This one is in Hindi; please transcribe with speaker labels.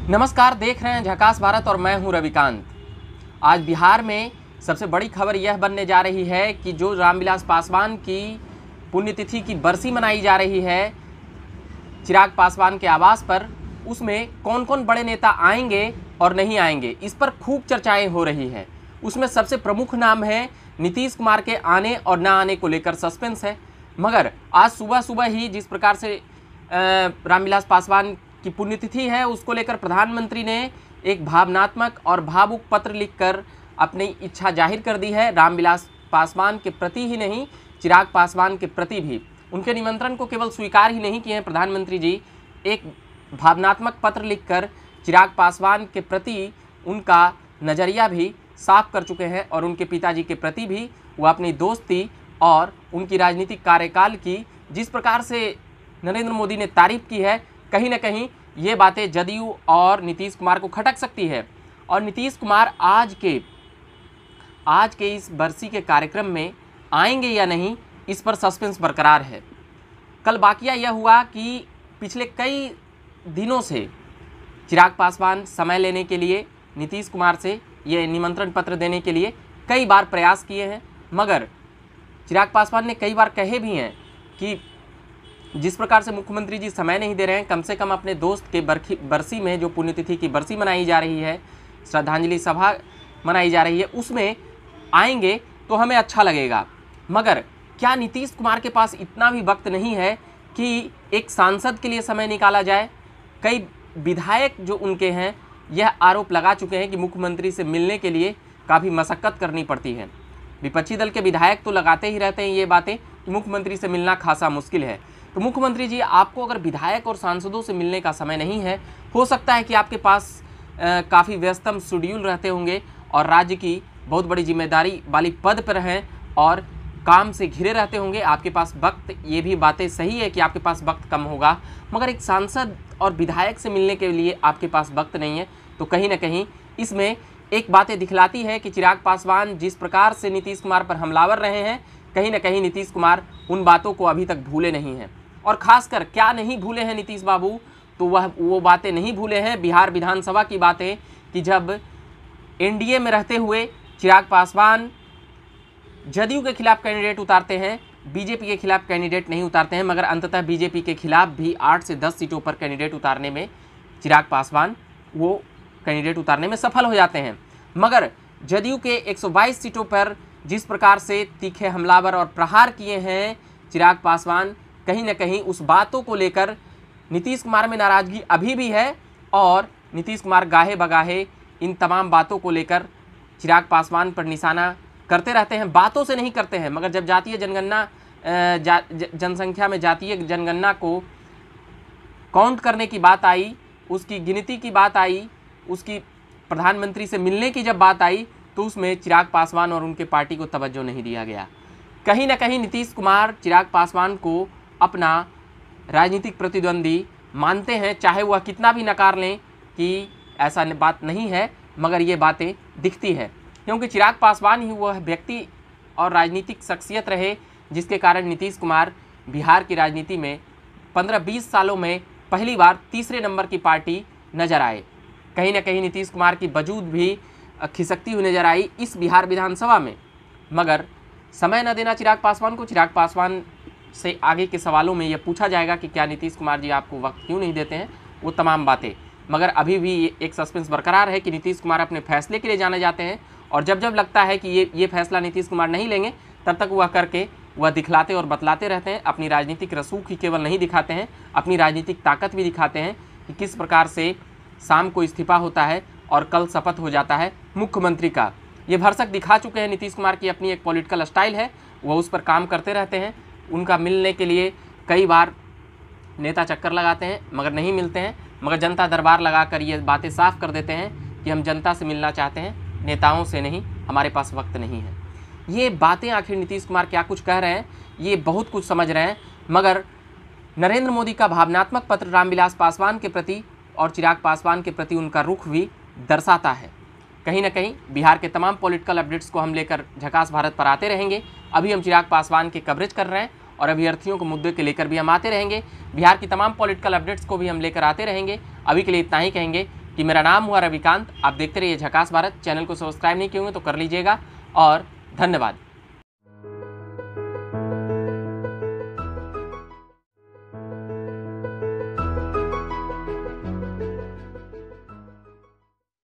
Speaker 1: नमस्कार, देख रहे हैं झकास भारत और मैं हूं रविकांत। आज बिहार में सबसे बड़ी खबर यह बनने जा रही है कि जो रामविलास पासवान की पुण्यतिथि की बरसी मनाई जा रही है चिराग पासवान के आवास पर, उसमें कौन कौन बड़े नेता आएंगे और नहीं आएंगे, इस पर खूब चर्चाएं हो रही है। उसमें सबसे प्रमुख नाम है नीतीश कुमार के आने और ना आने को लेकर सस्पेंस है। मगर आज सुबह सुबह ही जिस प्रकार से रामविलास पासवान की पुण्यतिथि है, उसको लेकर प्रधानमंत्री ने एक भावनात्मक और भावुक पत्र लिखकर अपनी इच्छा जाहिर कर दी है। रामविलास पासवान के प्रति ही नहीं, चिराग पासवान के प्रति भी उनके निमंत्रण को केवल स्वीकार ही नहीं किए हैं प्रधानमंत्री जी, एक भावनात्मक पत्र लिखकर चिराग पासवान के प्रति उनका नज़रिया भी साफ कर चुके हैं और उनके पिताजी के प्रति भी वो अपनी दोस्ती और उनकी राजनीतिक कार्यकाल की जिस प्रकार से नरेंद्र मोदी ने तारीफ की है, कहीं ना कहीं ये बातें जदयू और नीतीश कुमार को खटक सकती है। और नीतीश कुमार आज के इस बरसी के कार्यक्रम में आएंगे या नहीं, इस पर सस्पेंस बरकरार है। कल वाकया यह हुआ कि पिछले कई दिनों से चिराग पासवान समय लेने के लिए नीतीश कुमार से ये निमंत्रण पत्र देने के लिए कई बार प्रयास किए हैं, मगर चिराग पासवान ने कई बार कहे भी हैं कि जिस प्रकार से मुख्यमंत्री जी समय नहीं दे रहे हैं, कम से कम अपने दोस्त के बरसी में, जो पुण्यतिथि की बरसी मनाई जा रही है, श्रद्धांजलि सभा मनाई जा रही है, उसमें आएंगे तो हमें अच्छा लगेगा। मगर क्या नीतीश कुमार के पास इतना भी वक्त नहीं है कि एक सांसद के लिए समय निकाला जाए? कई विधायक जो उनके हैं यह आरोप लगा चुके हैं कि मुख्यमंत्री से मिलने के लिए काफ़ी मशक्क़त करनी पड़ती है। विपक्षी दल के विधायक तो लगाते ही रहते हैं ये बातें कि मुख्यमंत्री से मिलना खासा मुश्किल है। तो मुख्यमंत्री जी, आपको अगर विधायक और सांसदों से मिलने का समय नहीं है, हो सकता है कि आपके पास काफ़ी व्यस्तम शेड्यूल रहते होंगे और राज्य की बहुत बड़ी जिम्मेदारी वाली पद पर हैं और काम से घिरे रहते होंगे, आपके पास वक्त, ये भी बातें सही है कि आपके पास वक्त कम होगा, मगर एक सांसद और विधायक से मिलने के लिए आपके पास वक्त नहीं है। तो कहीं ना कहीं इसमें एक बातें दिखलाती है कि चिराग पासवान जिस प्रकार से नीतीश कुमार पर हमलावर रहे हैं, कहीं ना कहीं नीतीश कुमार उन बातों को अभी तक भूले नहीं हैं। और ख़ासकर क्या नहीं भूले हैं नीतीश बाबू, तो वो बातें नहीं भूले हैं बिहार विधानसभा की बातें कि जब एनडीए में रहते हुए चिराग पासवान जदयू के खिलाफ कैंडिडेट उतारते हैं, बीजेपी के खिलाफ कैंडिडेट नहीं उतारते हैं, मगर अंततः बीजेपी के खिलाफ भी 8 से 10 सीटों पर कैंडिडेट उतारने में चिराग पासवान वो कैंडिडेट उतारने में सफल हो जाते हैं। मगर जदयू के 122 सीटों पर जिस प्रकार से तीखे हमलावर और प्रहार किए हैं चिराग पासवान, कहीं ना कहीं उस बातों को लेकर नीतीश कुमार में नाराज़गी अभी भी है और नीतीश कुमार गाहे बगाहे इन तमाम बातों को लेकर चिराग पासवान पर निशाना करते रहते हैं। बातों से नहीं करते हैं, मगर जब जातीय जनगणना जनसंख्या में जातीय जनगणना को काउंट करने की बात आई, उसकी गिनती की बात आई, उसकी प्रधानमंत्री से मिलने की जब बात आई, तो उसमें चिराग पासवान और उनके पार्टी को तवज्जो नहीं दिया गया। कहीं ना कहीं नीतीश कुमार चिराग पासवान को अपना राजनीतिक प्रतिद्वंदी मानते हैं, चाहे वह कितना भी नकार लें कि ऐसा बात नहीं है, मगर ये बातें दिखती है। क्योंकि चिराग पासवान ही वह व्यक्ति और राजनीतिक शख्सियत रहे जिसके कारण नीतीश कुमार बिहार की राजनीति में 15-20 सालों में पहली बार तीसरे नंबर की पार्टी नज़र आए। कहीं ना कहीं नीतीश कुमार की वजूद भी खिसकती हुई नज़र आई इस बिहार विधानसभा में। मगर समय न देना चिराग पासवान को, चिराग पासवान से आगे के सवालों में यह पूछा जाएगा कि क्या नीतीश कुमार जी आपको वक्त क्यों नहीं देते हैं, वो तमाम बातें। मगर अभी भी एक सस्पेंस बरकरार है कि नीतीश कुमार अपने फैसले के लिए जाने जाते हैं और जब जब लगता है कि ये फैसला नीतीश कुमार नहीं लेंगे, तब तक वह करके वह दिखलाते और बतलाते रहते हैं। अपनी राजनीतिक रसूख ही केवल नहीं दिखाते हैं, अपनी राजनीतिक ताकत भी दिखाते हैं कि किस प्रकार से शाम को इस्तीफा होता है और कल शपथ हो जाता है मुख्यमंत्री का। ये भरसक दिखा चुके हैं नीतीश कुमार की अपनी एक पॉलिटिकल स्टाइल है, वह उस पर काम करते रहते हैं। उनका मिलने के लिए कई बार नेता चक्कर लगाते हैं मगर नहीं मिलते हैं, मगर जनता दरबार लगाकर ये बातें साफ कर देते हैं कि हम जनता से मिलना चाहते हैं, नेताओं से नहीं, हमारे पास वक्त नहीं है। ये बातें आखिर नीतीश कुमार क्या कुछ कह रहे हैं, ये बहुत कुछ समझ रहे हैं, मगर नरेंद्र मोदी का भावनात्मक पत्र रामविलास पासवान के प्रति और चिराग पासवान के प्रति उनका रुख भी दर्शाता है। कहीं ना कहीं बिहार के तमाम पॉलिटिकल अपडेट्स को हम लेकर झकास भारत पर आते रहेंगे। अभी हम चिराग पासवान के कवरेज कर रहे हैं और अभ्यर्थियों को मुद्दे के लेकर भी हम आते रहेंगे। बिहार की तमाम पॉलिटिकल अपडेट्स को भी हम लेकर आते रहेंगे। अभी के लिए इतना ही कहेंगे। कि मेरा नाम हुआ रविकांत। आप देखते रहिए झकास भारत। चैनल को सब्सक्राइब नहीं किए होंगे तो कर लीजिएगा और धन्यवाद।